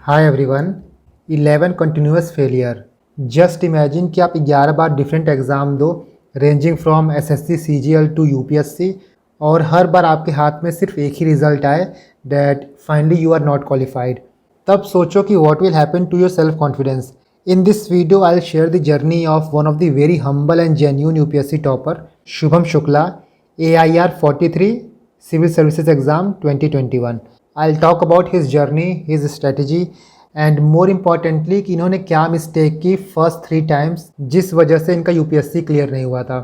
हाय everyone. 11 continuous failure. Just imagine कि आप 11 बार डिफरेंट एग्ज़ाम दो, ranging from SSC CGL to UPSC, और हर बार आपके हाथ में सिर्फ एक ही रिजल्ट आए, that finally you are not qualified. तब सोचो कि what will happen to your self confidence. In this video I will share the journey of one of the very humble and genuine UPSC topper, Shubham Shukla, AIR 43 Civil Services Exam 2021. I'll talk about his journey, his strategy, and more importantly कि इन्होंने क्या mistake की first 3 times जिस वजह से इनका UPSC clear नहीं हुआ था।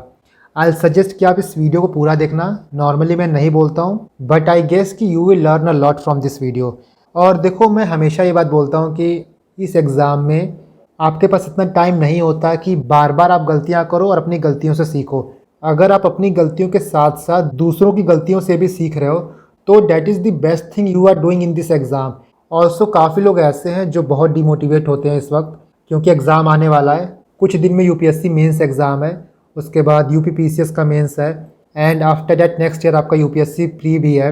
आई सजेस्ट कि आप इस वीडियो को पूरा देखना। नॉर्मली मैं नहीं बोलता हूँ, बट आई गेस कि you will learn a lot from this video. और देखो, मैं हमेशा ये बात बोलता हूँ कि इस एग्ज़ाम में आपके पास इतना टाइम नहीं होता कि बार बार आप गलतियाँ करो और अपनी गलतियों से सीखो। अगर आप अपनी गलतियों के साथ साथ दूसरों की गलतियों से भी सीख रहे हो तो that is the best thing you are doing in this exam. Also काफ़ी लोग ऐसे हैं जो बहुत डिमोटिवेट होते हैं इस वक्त, क्योंकि एग्ज़ाम आने वाला है। कुछ दिन में यूपीएससी मेंस एग्ज़ाम है, उसके बाद यूपीपीसीएस का मेंस है, and after that next year आपका यूपीएससी प्री भी है।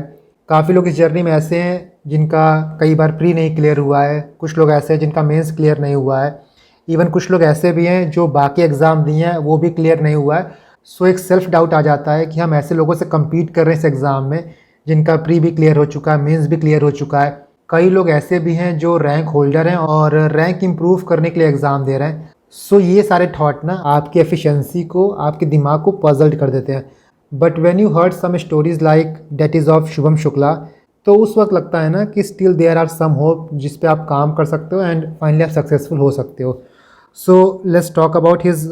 काफ़ी लोग इस जर्नी में ऐसे हैं जिनका कई बार प्री नहीं क्लियर हुआ है, कुछ लोग ऐसे हैं जिनका मेंस क्लियर नहीं हुआ है, इवन कुछ लोग ऐसे भी हैं जो बाकी एग्ज़ाम दिए हैं वो भी क्लियर नहीं हुआ है। सो एक सेल्फ डाउट आ जाता है कि हम ऐसे लोगों से कम्पीट कर रहे हैं इस एग्ज़ाम में जिनका प्री भी क्लियर हो चुका है, मेंस भी क्लियर हो चुका है। कई लोग ऐसे भी हैं जो रैंक होल्डर हैं और रैंक इम्प्रूव करने के लिए एग्ज़ाम दे रहे हैं। सो ये सारे थॉट ना आपकी एफिशिएंसी को, आपके दिमाग को पजल्ड कर देते हैं। But when you heard some stories like that is of Shubham Shukla, तो उस वक्त लगता है ना कि still there are some hope जिस पे आप काम कर सकते हो एंड फाइनली आप सक्सेसफुल हो सकते हो। So let's talk about his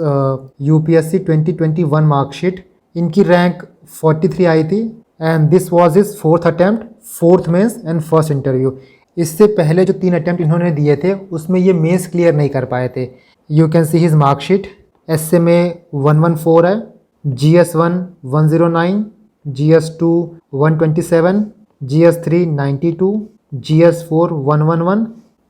UPSC 2021 marksheet. इनकी रैंक 43 आई थी and this was his 4th attempt, 4th mains and first interview. इससे पहले जो 3 अटैम्प्ट इन्होंने दिए थे उसमें ये मेंस क्लियर नहीं कर पाए थे। You can see his marksheet. SMA 114 है, GS1 109, GS2 127, GS3 92, GS4 111।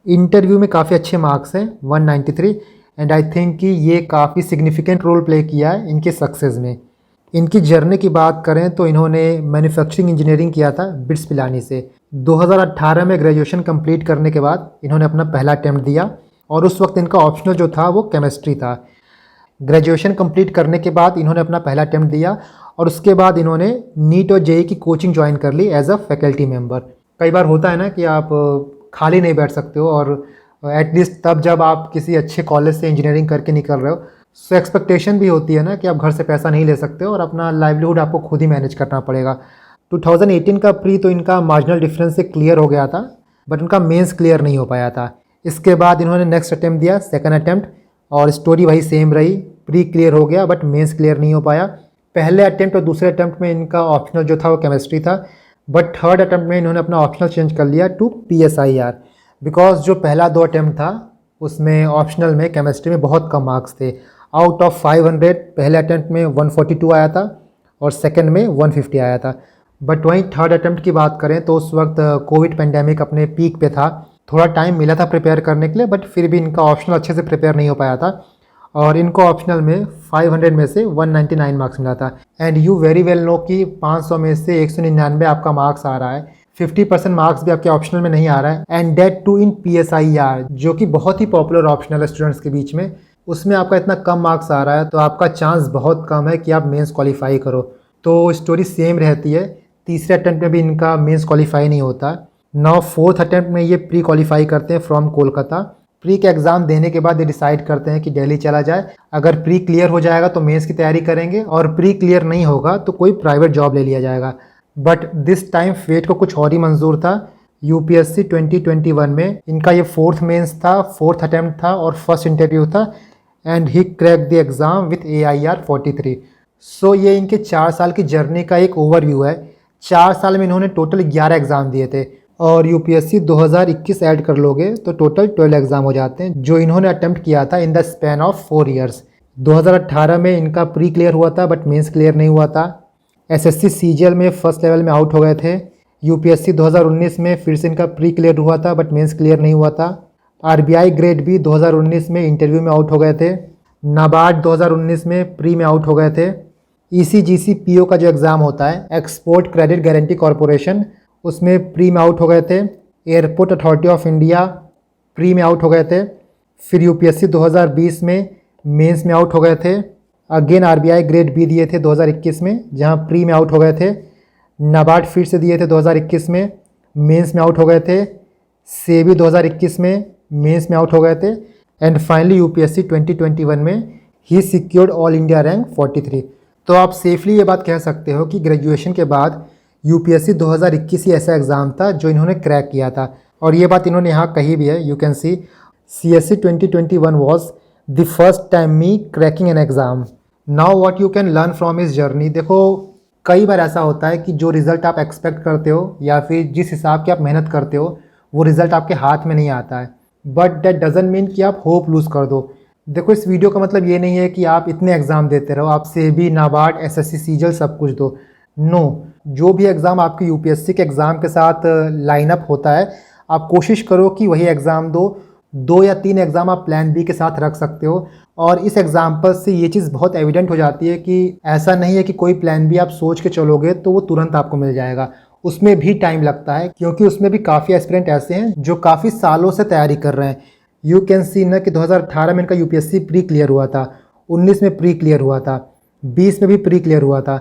Interview में काफ़ी अच्छे मार्क्स हैं, 193, एंड आई थिंक कि ये काफ़ी सिग्निफिकेंट रोल प्ले किया है इनके सक्सेस में। इनकी जर्नी की बात करें तो इन्होंने मैन्युफैक्चरिंग इंजीनियरिंग किया था बिट्स पिलानी से। 2018 में ग्रेजुएशन कंप्लीट करने के बाद इन्होंने अपना पहला अटैम्प्ट दिया और उस वक्त इनका ऑप्शनल जो था वो केमिस्ट्री था। ग्रेजुएशन कंप्लीट करने के बाद इन्होंने अपना पहला अटैम्प्ट दिया और उसके बाद इन्होंने नीट और जेईई की कोचिंग ज्वाइन कर ली एज अ फैकल्टी मेंबर। कई बार होता है ना कि आप खाली नहीं बैठ सकते हो, और एटलीस्ट तब जब आप किसी अच्छे कॉलेज से इंजीनियरिंग करके निकल रहे हो, सो एक्सपेक्टेशन भी होती है ना कि आप घर से पैसा नहीं ले सकते हो और अपना लाइवलीहुड आपको खुद ही मैनेज करना पड़ेगा। 2018 का प्री तो इनका मार्जिनल डिफरेंस से क्लियर हो गया था, बट इनका मेंस क्लियर नहीं हो पाया था। इसके बाद इन्होंने नेक्स्ट अटैम्प्ट दिया, सेकंड अटैम्प्ट, और स्टोरी वही सेम रही। प्री क्लियर हो गया बट मेंस क्लियर नहीं हो पाया। पहले अटैम्प्ट और दूसरे अटैम्प्ट में इनका ऑप्शनल जो था वो केमिस्ट्री था, बट थर्ड अटैम्प्ट में इन्होंने अपना ऑप्शनल चेंज कर लिया टू PSIR, बिकॉज जो पहला 2 अटैम्प्ट था उसमें ऑप्शनल में केमिस्ट्री में बहुत कम मार्क्स थे। आउट ऑफ 500 पहले अटैम्प्ट में 142 आया था और सेकंड में 150 आया था। बट वहीं थर्ड अटैम्प्ट की बात करें तो उस वक्त कोविड पेंडेमिक अपने पीक पे था, थोड़ा टाइम मिला था प्रिपेयर करने के लिए, बट फिर भी इनका ऑप्शनल अच्छे से प्रिपेयर नहीं हो पाया था और इनको ऑप्शनल में 500 में से 199 मार्क्स मिला था। And you very well know कि 500 में से 199 आपका मार्क्स आ रहा है, 50% मार्क्स भी आपके ऑप्शनल में नहीं आ रहा है, एंड डेट टू इन PSIR जो कि बहुत ही पॉपुलर ऑप्शनल है स्टूडेंट्स के बीच में, उसमें आपका इतना कम मार्क्स आ रहा है तो आपका चांस बहुत कम है कि आप मेंस क्वालिफाई करो। तो स्टोरी सेम रहती है। तीसरे अटैम्प्ट में भी इनका मेंस क्वालिफाई नहीं होता। नाउ 4th अटैम्प्ट में ये प्री क्वालिफाई करते हैं फ्रॉम कोलकाता। प्री के एग्ज़ाम देने के बाद ये डिसाइड करते हैं कि दिल्ली चला जाए। अगर प्री क्लियर हो जाएगा तो मेंस की तैयारी करेंगे, और प्री क्लियर नहीं होगा तो कोई प्राइवेट जॉब ले लिया जाएगा। बट दिस टाइम फेट को कुछ और ही मंजूर था। यूपीएससी 2021 में इनका ये 4th मेंस था, 4th अटैम्प्ट था और फर्स्ट इंटरव्यू था, and he crack the exam with AIR 43। सो ये इनके 4 साल की जर्नी का एक ओवरव्यू है। 4 साल में इन्होंने टोटल 11 एग्ज़ाम दिए थे, और यूपीएससी 2021 ऐड कर लोगे तो टोटल 12 एग्ज़ाम हो जाते हैं जो इन्होंने अटैम्प्ट किया था in the span of 4 years. 2018 में इनका प्री क्लियर हुआ था बट मेंस क्लियर नहीं हुआ था। एसएससी सीजीएल में फर्स्ट लेवल में आउट हो गए थे। यूपीएससी 2019 में फिर से इनका प्री क्लियर हुआ था बट मेंस क्लियर नहीं हुआ था। आरबीआई ग्रेड बी 2019 में इंटरव्यू में आउट हो गए थे। नाबार्ड 2019 में प्री में आउट हो गए थे। ECGC PO का जो एग्ज़ाम होता है, एक्सपोर्ट क्रेडिट गारंटी कॉरपोरेशन, उसमें प्री में आउट हो गए थे। Airport authority of India pre में आउट हो गए थे। फिर यूपीएससी 2020 में मेंस में आउट हो गए थे। अगेन आरबीआई ग्रेड बी दिए थे 2021 में, जहां प्री में आउट हो गए थे। नाबार्ड फिर से दिए थे 2021 में, मेंस में आउट हो गए थे। सेबी 2021 में मेंस में आउट हो गए थे। एंड फाइनली यूपीएससी 2021 में ही सिक्योर्ड ऑल इंडिया रैंक 43। तो आप सेफली ये बात कह सकते हो कि ग्रेजुएशन के बाद यूपीएससी 2021 ही ऐसा एग्ज़ाम था जो इन्होंने क्रैक किया था। और ये बात इन्होंने यहाँ कही भी है, you can see CSE 2021 was the first time me cracking an exam. Now what you can learn from his journey. देखो कई बार ऐसा होता है कि जो रिज़ल्ट आप एक्सपेक्ट करते हो या फिर जिस हिसाब की आप मेहनत करते हो वो रिज़ल्ट आपके हाथ में नहीं आता है, बट दैट डजंट मीन कि आप होप लूज़ कर दो। देखो इस वीडियो का मतलब ये नहीं है कि आप इतने एग्ज़ाम देते रहो, आप सेबी, नाबार्ड, SSC, सीजीएल सब कुछ दो। नो, जो भी एग्ज़ाम आपके यूपीएससी के एग्ज़ाम के साथ लाइन अप होता है, आप कोशिश करो कि वही एग्ज़ाम दो। 2 या 3 एग्ज़ाम आप प्लान बी के साथ रख सकते हो। और इस एग्जाम्पल से ये चीज़ बहुत एविडेंट हो जाती है कि ऐसा नहीं है कि कोई प्लान बी आप सोच के चलोगे तो वो तुरंत आपको मिल जाएगा। उसमें भी टाइम लगता है, क्योंकि उसमें भी काफ़ी एस्पिरेंट ऐसे हैं जो काफ़ी सालों से तैयारी कर रहे हैं। यू कैन सी ना कि 2018 में इनका यूपीएससी प्री क्लियर हुआ था, 19 में प्री क्लियर हुआ था, 20 में भी प्री क्लियर हुआ था,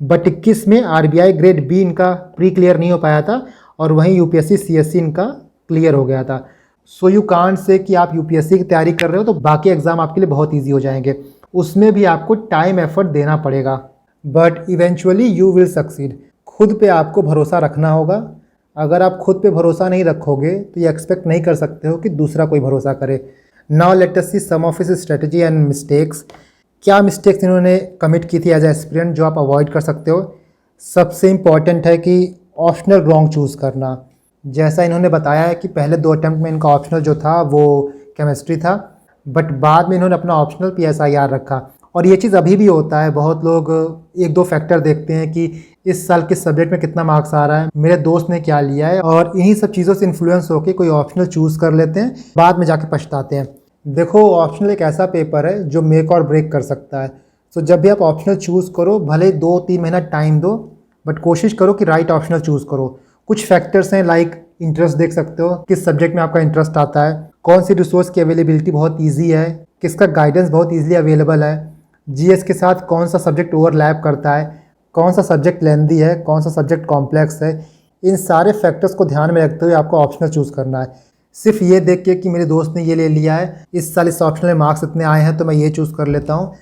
बट 21 में आरबीआई ग्रेड बी इनका प्री क्लियर नहीं हो पाया था और वहीं यूपीएससी सीएससी इनका क्लियर हो गया था। सो यू कांट से कि आप यूपीएससी की तैयारी कर रहे हो तो बाकी एग्ज़ाम आपके लिए बहुत ईजी हो जाएंगे। उसमें भी आपको टाइम एफर्ट देना पड़ेगा, but eventually you will succeed. खुद पे आपको भरोसा रखना होगा। अगर आप खुद पे भरोसा नहीं रखोगे तो ये एक्सपेक्ट नहीं कर सकते हो कि दूसरा कोई भरोसा करे। Now let us see some of his strategy and mistakes. क्या मिस्टेक्स इन्होंने कमिट की थी एज एस्पिरेंट जो आप अवॉइड कर सकते हो। सबसे इम्पॉर्टेंट है कि ऑप्शनल रॉन्ग चूज़ करना। जैसा इन्होंने बताया है कि पहले 2 अटैम्प्ट में इनका ऑप्शनल जो था वो केमिस्ट्री था, बट बाद में इन्होंने अपना ऑप्शनल PSIR रखा। और ये चीज़ अभी भी होता है, बहुत लोग 1-2 फैक्टर देखते हैं कि इस साल किस सब्जेक्ट में कितना मार्क्स आ रहा है, मेरे दोस्त ने क्या लिया है, और इन्हीं सब चीज़ों से इन्फ्लुएंस होकर कोई ऑप्शनल चूज़ कर लेते हैं, बाद में जाके पछताते हैं। देखो ऑप्शनल एक ऐसा पेपर है जो मेक और ब्रेक कर सकता है। सो जब भी आप ऑप्शनल चूज़ करो, भले 2-3 महीना टाइम दो, बट कोशिश करो कि राइट ऑप्शनल चूज़ करो। कुछ फैक्टर्स हैं लाइक इंटरेस्ट देख सकते हो, किस सब्जेक्ट में आपका इंटरेस्ट आता है, कौन सी रिसोर्स की अवेलेबिलिटी बहुत ईजी है, किसका गाइडेंस बहुत ईजिली अवेलेबल है, जीएस के साथ कौन सा सब्जेक्ट ओवरलैप करता है, कौन सा सब्जेक्ट लेंदी है, कौन सा सब्जेक्ट कॉम्प्लेक्स है। इन सारे फैक्टर्स को ध्यान में रखते हुए आपको ऑप्शनल चूज़ करना है। सिर्फ ये देख के कि मेरे दोस्त ने ये ले लिया है, इस साल इस ऑप्शनल में मार्क्स इतने आए हैं तो मैं ये चूज़ कर लेता हूँ,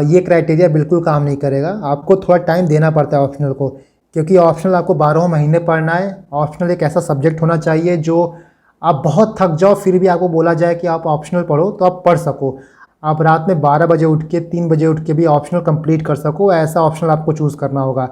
ये क्राइटेरिया बिल्कुल काम नहीं करेगा। आपको थोड़ा टाइम देना पड़ता है ऑप्शनल को, क्योंकि ऑप्शनल आपको 12 महीने पढ़ना है। ऑप्शनल एक ऐसा सब्जेक्ट होना चाहिए जो आप बहुत थक जाओ फिर भी आपको बोला जाए कि आप ऑप्शनल पढ़ो तो आप पढ़ सको। आप रात में 12 बजे उठ के 3 बजे उठ के भी ऑप्शनल कंप्लीट कर सको, ऐसा ऑप्शनल आपको चूज़ करना होगा।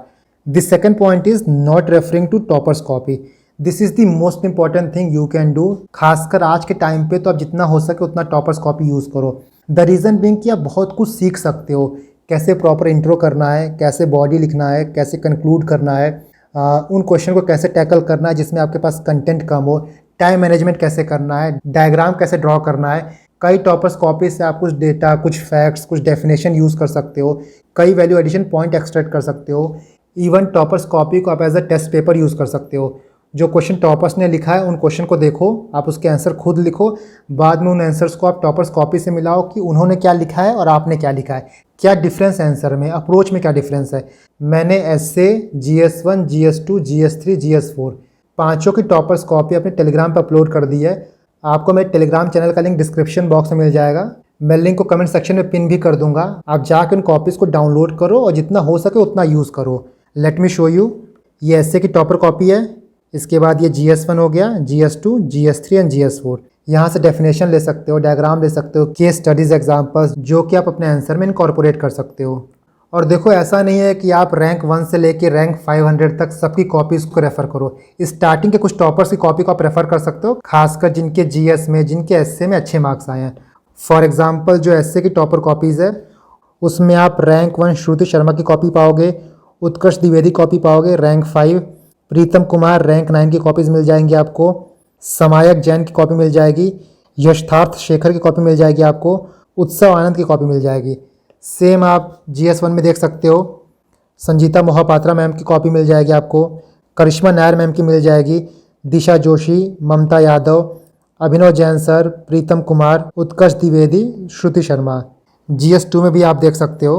The second point is not referring to toppers copy. This is the most important thing you can do. खासकर आज के टाइम पे तो आप जितना हो सके उतना टॉपर्स कॉपी यूज़ करो। द रीज़न बीइंग कि आप बहुत कुछ सीख सकते हो, कैसे प्रॉपर इंट्रो करना है, कैसे बॉडी लिखना है, कैसे कंक्लूड करना है, उन क्वेश्चन को कैसे टैकल करना है जिसमें आपके पास कंटेंट कम हो, टाइम मैनेजमेंट कैसे करना है, डायग्राम कैसे ड्रॉ करना है। कई टॉपर्स कॉपी से आप कुछ डेटा, कुछ फैक्ट्स, कुछ डेफिनेशन यूज़ कर सकते हो, कई वैल्यू एडिशन पॉइंट एक्सट्रैक्ट कर सकते हो। इवन टॉपर्स कॉपी को आप as a test paper use कर सकते हो। जो क्वेश्चन टॉपर्स ने लिखा है उन क्वेश्चन को देखो, आप उसके आंसर खुद लिखो, बाद में उन आंसर्स को आप टॉपर्स कॉपी से मिलाओ कि उन्होंने क्या लिखा है और आपने क्या लिखा है, क्या डिफरेंस है आंसर में, अप्रोच में क्या डिफरेंस है। मैंने S A, GS1, GS2, GS3, GS4 पाँचों की टॉपर्स कॉपी अपने टेलीग्राम पर अपलोड कर दी है। आपको मेरे टेलीग्राम चैनल का लिंक डिस्क्रिप्शन बॉक्स में मिल जाएगा। मैं लिंक को कमेंट सेक्शन में पिन भी कर दूंगा। आप जाकर उन कॉपीज़ को डाउनलोड करो और जितना हो सके उतना यूज़ करो। Late me show you. ये एसए की टॉपर कॉपी है। इसके बाद ये GS1 हो गया, GS2, GS3 एंड GS4। यहाँ से डेफिनेशन ले सकते हो, डायग्राम ले सकते हो, केस स्टडीज़ एग्जाम्पल्स जो कि आप अपने आंसर में इनकॉर्पोरेट कर सकते हो। और देखो ऐसा नहीं है कि आप रैंक 1 से लेके रैंक 500 तक सबकी कॉपीज़ को रेफ़र करो। स्टार्टिंग के कुछ टॉपर्स की कॉपी को आप रेफ़र कर सकते हो, खासकर जिनके GS में, जिनके एसए में अच्छे मार्क्स आए हैं। फॉर एग्जाम्पल जो एसए की टॉपर कॉपीज़ है उसमें आप रैंक 1 श्रुति शर्मा की कॉपी पाओगे, उत्कर्ष द्विवेदी कॉपी पाओगे रैंक 5, प्रीतम कुमार रैंक 9 की कॉपीज़ मिल जाएंगी आपको, समायक जैन की कॉपी मिल जाएगी, यशार्थ शेखर की कॉपी मिल जाएगी आपको, उत्सव आनंद की कॉपी मिल जाएगी। सेम आप GS1 में देख सकते हो, संजीता मोहापात्रा मैम की कॉपी मिल जाएगी आपको, करिश्मा नायर मैम की मिल जाएगी, दिशा जोशी, ममता यादव, अभिनव जैन सर, प्रीतम कुमार, उत्कर्ष द्विवेदी, श्रुति शर्मा। GS2 में भी आप देख सकते हो।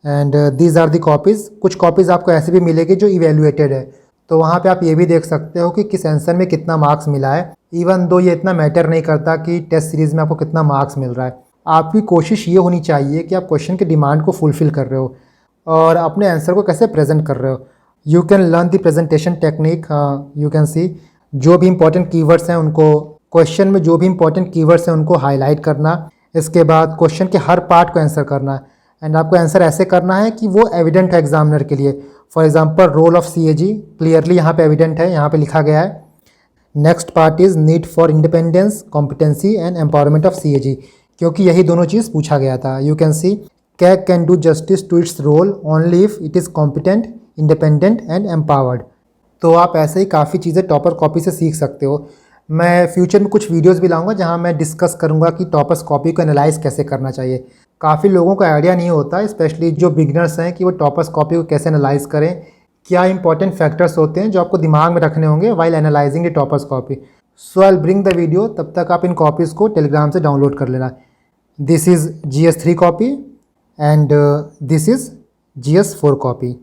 And these are the copies. कुछ कॉपीज़ आपको ऐसे भी मिलेगी जो इवेल्युएटेड है, तो वहाँ पे आप ये भी देख सकते हो कि किस आंसर में कितना मार्क्स मिला है। इवन दो ये इतना मैटर नहीं करता कि टेस्ट सीरीज़ में आपको कितना मार्क्स मिल रहा है। आपकी कोशिश ये होनी चाहिए कि आप क्वेश्चन के डिमांड को फुलफ़िल कर रहे हो और अपने आंसर को कैसे प्रेजेंट कर रहे हो। You can learn the presentation technique. You can see जो भी इंपॉर्टेंट कीवर्ड्स हैं उनको, क्वेश्चन में जो भी इंपॉर्टेंट कीवर्ड्स हैं उनको हाईलाइट करना। इसके बाद क्वेश्चन के हर पार्ट को आंसर करना एंड आपको आंसर ऐसे करना है कि वो एविडेंट है एग्जामिनर के लिए। For example role of CAG clearly यहाँ पे एविडेंट है, यहाँ पे लिखा गया है। Next part is need for independence, competency and empowerment of CAG, क्योंकि यही दोनों चीज़ पूछा गया था। You can see CAG can do justice to its role only if it is competent, independent and empowered. तो आप ऐसे ही काफ़ी चीज़ें टॉपर कॉपी से सीख सकते हो। मैं फ्यूचर में कुछ वीडियोस भी लाऊंगा जहां मैं डिस्कस करूंगा कि टॉपर्स कॉपी को एनालाइज कैसे करना चाहिए। काफ़ी लोगों को आइडिया नहीं होता, स्पेशली जो बिगनर्स हैं, कि वो टॉपर्स कॉपी को कैसे एनालाइज करें, क्या इंपॉर्टेंट फैक्टर्स होते हैं जो आपको दिमाग में रखने होंगे while analysing the toppers copy. So I will bring the video, तब तक आप इन कॉपीज़ को टेलीग्राम से डाउनलोड कर लेना। This is GS3 copy and this is GS4 copy.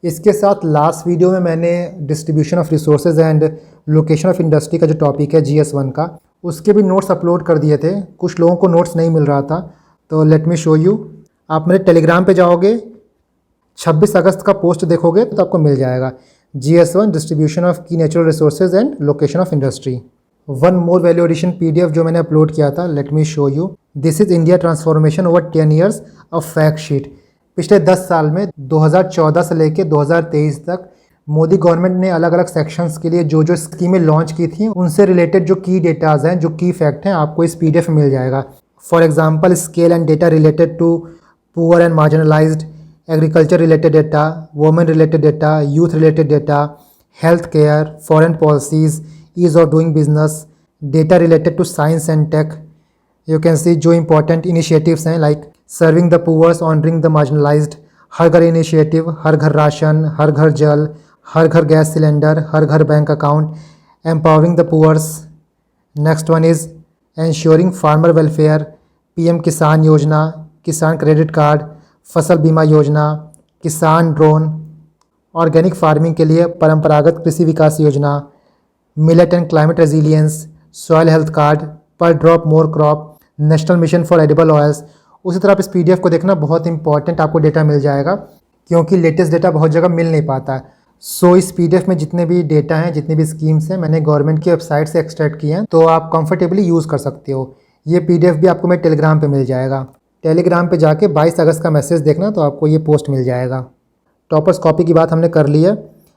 इसके साथ लास्ट वीडियो में मैंने distribution of resources and location of industry का जो टॉपिक है GS1 का, उसके भी नोट्स अपलोड कर दिए थे। कुछ लोगों को नोट्स नहीं मिल रहा था, तो लेट मी शो यू। आप मेरे टेलीग्राम पे जाओगे, 26 अगस्त का पोस्ट देखोगे तो आपको मिल जाएगा GS1 डिस्ट्रीब्यूशन ऑफ की natural resources and location of industry. One more value addition PDF जो मैंने अपलोड किया था, let me show you. This is India transformation over 10 years of fact sheet. पिछले 10 साल में 2014 से लेकर 2023 तक मोदी गवर्नमेंट ने अलग अलग सेक्शंस के लिए जो जो स्कीमें लॉन्च की थी, उनसे रिलेटेड जो की डेटाज हैं, जो की फैक्ट हैं, आपको इस PDF में मिल जाएगा। For example scale and data related to poor and marginalised, agriculture related data, women related data, youth related data, health care, foreign policies, ease of doing business, data related to science and tech. You can see जो important initiatives हैं like serving the poors, honouring the marginalised, हर घर initiative, हर घर ration, हर घर जल, हर घर gas cylinder, हर घर bank account, empowering the poors. Next one is ensuring farmer welfare, PM Kisan योजना, किसान क्रेडिट कार्ड, फसल बीमा योजना, किसान ड्रोन, ऑर्गेनिक फार्मिंग के लिए परंपरागत Krishi Vikas Yojana, millet and climate resilience, soil health card, per drop more crop, national mission for edible oils. उसी तरह आप इस PDF को देखना, बहुत इंपॉर्टेंट आपको डेटा मिल जाएगा, क्योंकि लेटेस्ट डेटा बहुत जगह मिल नहीं पाता है। सो इस PDF में जितने भी डेटा हैं, जितने भी स्कीम्स हैं, मैंने गवर्नमेंट की वेबसाइट से एक्सट्रैक्ट किए हैं, तो आप कंफर्टेबली यूज़ कर सकते हो। ये PDF भी आपको मेरे टेलीग्राम पे मिल जाएगा। टेलीग्राम पे जाके 22 अगस्त का मैसेज देखना, तो आपको ये पोस्ट मिल जाएगा। टॉपर्स कॉपी की बात हमने कर ली है।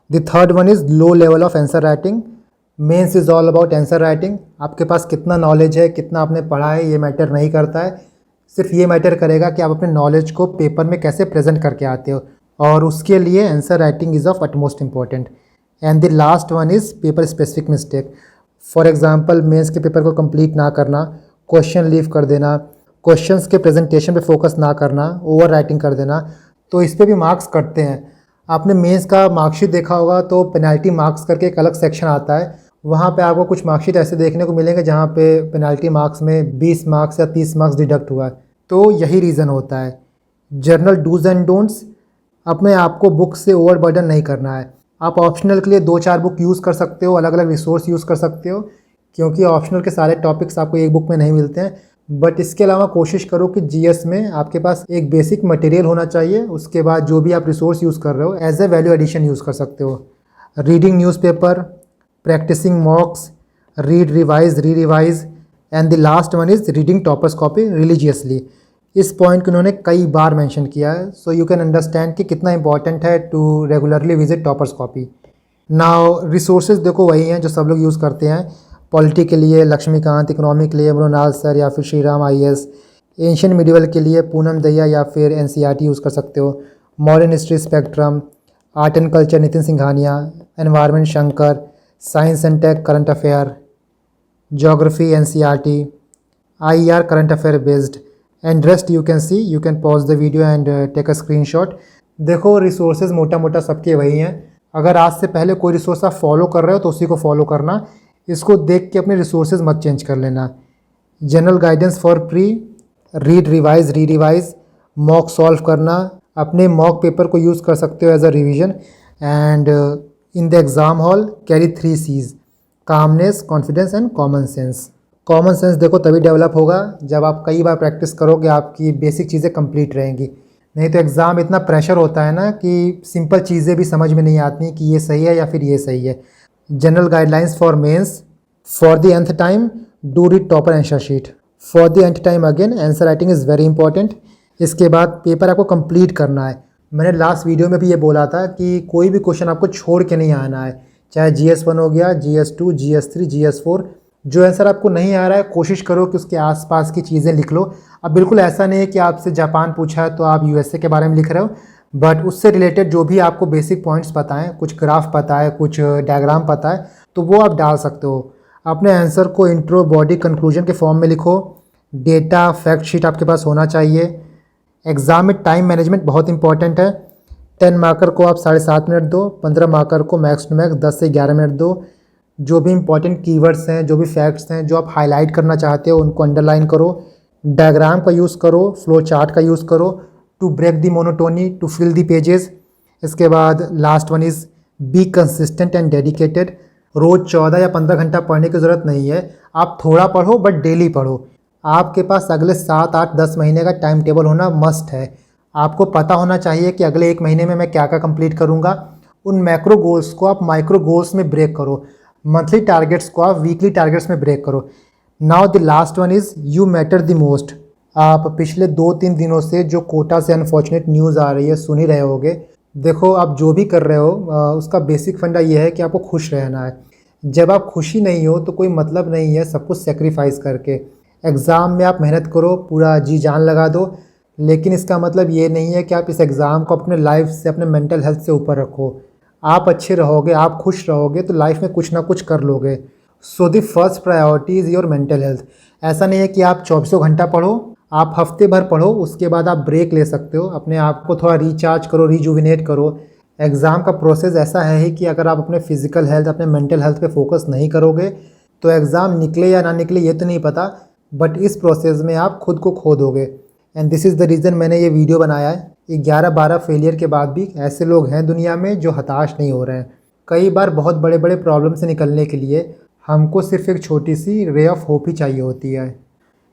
The third one is low level of answer writing. Mains is all about answer writing. आपके पास कितना नॉलेज है, कितना आपने पढ़ा है, ये मैटर नहीं करता है। सिर्फ ये मैटर करेगा कि आप अपने नॉलेज को पेपर में कैसे प्रेजेंट करके आते हो, और उसके लिए answer writing is of utmost important. And the last one is paper specific mistake. For example mains के पेपर को कंप्लीट ना करना, क्वेश्चन लीव कर देना, क्वेश्चंस के प्रेजेंटेशन पे फोकस ना करना, ओवर राइटिंग कर देना, तो इस पर भी मार्क्स कटते हैं। आपने मेंस का मार्कशीट देखा होगा, तो पेनल्टी मार्क्स करके एक अलग सेक्शन आता है। वहाँ पे आपको कुछ मार्कशीट ऐसे देखने को मिलेंगे जहाँ पे पेनल्टी मार्क्स में 20 मार्क्स या 30 मार्क्स डिडक्ट हुआ है। तो यही रीज़न होता है। जर्नल डूज एंड डोंट्स, अपने आप को बुक से ओवर बर्डन नहीं करना है। आप ऑप्शनल के लिए 2-4 बुक यूज़ कर सकते हो, अलग अलग रिसोर्स यूज़ कर सकते हो, क्योंकि ऑप्शनल के सारे टॉपिक्स आपको एक बुक में नहीं मिलते हैं। बट इसके अलावा कोशिश करो कि GS में आपके पास एक बेसिक मटेरियल होना चाहिए। उसके बाद जो भी आप रिसोर्स यूज़ कर रहे हो as a value addition use कर सकते हो। Reading newspaper, practising mocks, read revise re revise, and the last one is reading toppers copy religiously. इस पॉइंट को उन्होंने कई बार मेंशन किया है, सो यू कैन अंडरस्टैंड कि कितना इंपॉर्टेंट है to regularly visit toppers copy. Now resources देखो वही हैं जो सब लोग यूज़ करते हैं। पॉलिटी के लिए लक्ष्मीकांत, इकोनॉमी के लिए मृणाल सर या फिर श्रीराम IAS, एंशियन मिडिवल के लिए पूनम दहिया या फिर NCERT यूज़ कर सकते हो। Modern history spectrum, art and culture Nitin Singhania, environment Shankar, science and tech current affair, geography NCERT, IER current affair based, and rest you can see. You can pause the video and take a screenshot. देखो resources मोटा मोटा सबके वही हैं। अगर आज से पहले कोई रिसोर्स आप फॉलो कर रहे हो तो उसी को फॉलो करना। इसको देख के अपने रिसोर्सेज मत चेंज कर लेना। General guidance for pre, read revise re revise, mock solve करना, अपने मॉक पेपर को यूज़ कर सकते हो as a revision. And in the exam hall carry 3 C's, calmness, confidence and common sense. Common sense देखो तभी डेवलप होगा जब आप कई बार प्रैक्टिस करोगे, आपकी बेसिक चीज़ें कंप्लीट रहेंगी। नहीं तो एग्ज़ाम इतना प्रेशर होता है ना कि सिंपल चीज़ें भी समझ में नहीं आती कि ये सही है या फिर ये सही है। General guidelines for mains, for the nth time do read topper answer sheet, for the nth time again answer writing is very important. इसके बाद पेपर आपको कंप्लीट करना है। मैंने लास्ट वीडियो में भी ये बोला था कि कोई भी क्वेश्चन आपको छोड़ के नहीं आना है, चाहे GS1 हो गया, GS2, GS3, GS4। जो आंसर आपको नहीं आ रहा है कोशिश करो कि उसके आसपास की चीज़ें लिख लो। अब बिल्कुल ऐसा नहीं है कि आपसे जापान पूछा है तो आप USA के बारे में लिख रहे हो, बट उससे रिलेटेड जो भी आपको बेसिक पॉइंट्स पता है, कुछ ग्राफ पता है, कुछ डायग्राम पता है, तो वो आप डाल सकते हो। अपने आंसर को इंट्रो, बॉडी, कंक्लूजन के फॉर्म में लिखो। डेटा, फैक्ट शीट आपके पास होना चाहिए। एग्ज़ाम में टाइम मैनेजमेंट बहुत इंपॉर्टेंट है। 10 मार्कर को आप 7.5 मिनट दो, 15 मार्कर को मैक्स टू मैक्स 10 से 11 मिनट दो। जो भी इंपॉर्टेंट कीवर्ड्स हैं, जो भी फैक्ट्स हैं, जो आप हाईलाइट करना चाहते हो उनको अंडरलाइन करो। डायग्राम का यूज़ करो, फ्लो चार्ट का यूज़ करो to break the monotony, to fill the pages. इसके बाद last one is be consistent and dedicated. रोज़ 14 या 15 घंटा पढ़ने की ज़रूरत नहीं है, आप थोड़ा पढ़ो बट डेली पढ़ो। आपके पास अगले 7, 8, 10 महीने का टाइम टेबल होना मस्ट है। आपको पता होना चाहिए कि अगले 1 महीने में मैं क्या क्या कंप्लीट करूँगा। उन मैक्रो गोल्स को आप माइक्रो गोल्स में ब्रेक करो, मंथली टारगेट्स को आप वीकली टारगेट्स में ब्रेक करो। Now the last one is you matter the most. आप पिछले 2-3 दिनों से जो कोटा से अनफॉर्चुनेट न्यूज़ आ रही है सुन ही रहे होगे। देखो आप जो भी कर रहे हो उसका बेसिक फंडा ये है कि आपको खुश रहना है। जब आप खुशी नहीं हो तो कोई मतलब नहीं है सब कुछ सेक्रीफाइस करके। एग्ज़ाम में आप मेहनत करो, पूरा जी जान लगा दो, लेकिन इसका मतलब ये नहीं है कि आप इस एग्ज़ाम को अपने लाइफ से, अपने मेंटल हेल्थ से ऊपर रखो। आप अच्छे रहोगे, आप खुश रहोगे तो लाइफ में कुछ ना कुछ कर लोगे। So the first priority is your mental health. ऐसा नहीं है कि आप 24 घंटा पढ़ो, आप हफ्ते भर पढ़ो, उसके बाद आप ब्रेक ले सकते हो, अपने आप को थोड़ा रिचार्ज करो, रिजुविनेट करो। एग्ज़ाम का प्रोसेस ऐसा है ही कि अगर आप अपने फिजिकल हेल्थ, अपने मेंटल हेल्थ पे फोकस नहीं करोगे तो एग्ज़ाम निकले या ना निकले ये तो नहीं पता, बट इस प्रोसेस में आप खुद को खो दोगे। And this is the reason मैंने ये वीडियो बनाया है। 11-12 फेलियर के बाद भी ऐसे लोग हैं दुनिया में जो हताश नहीं हो रहे हैं। कई बार बहुत बड़े बड़े प्रॉब्लम से निकलने के लिए हमको सिर्फ एक छोटी सी रे ऑफ होप ही चाहिए होती है।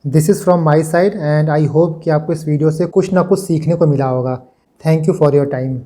This is from my side and I hope कि आपको इस वीडियो से कुछ ना कुछ सीखने को मिला होगा। Thank you for your time.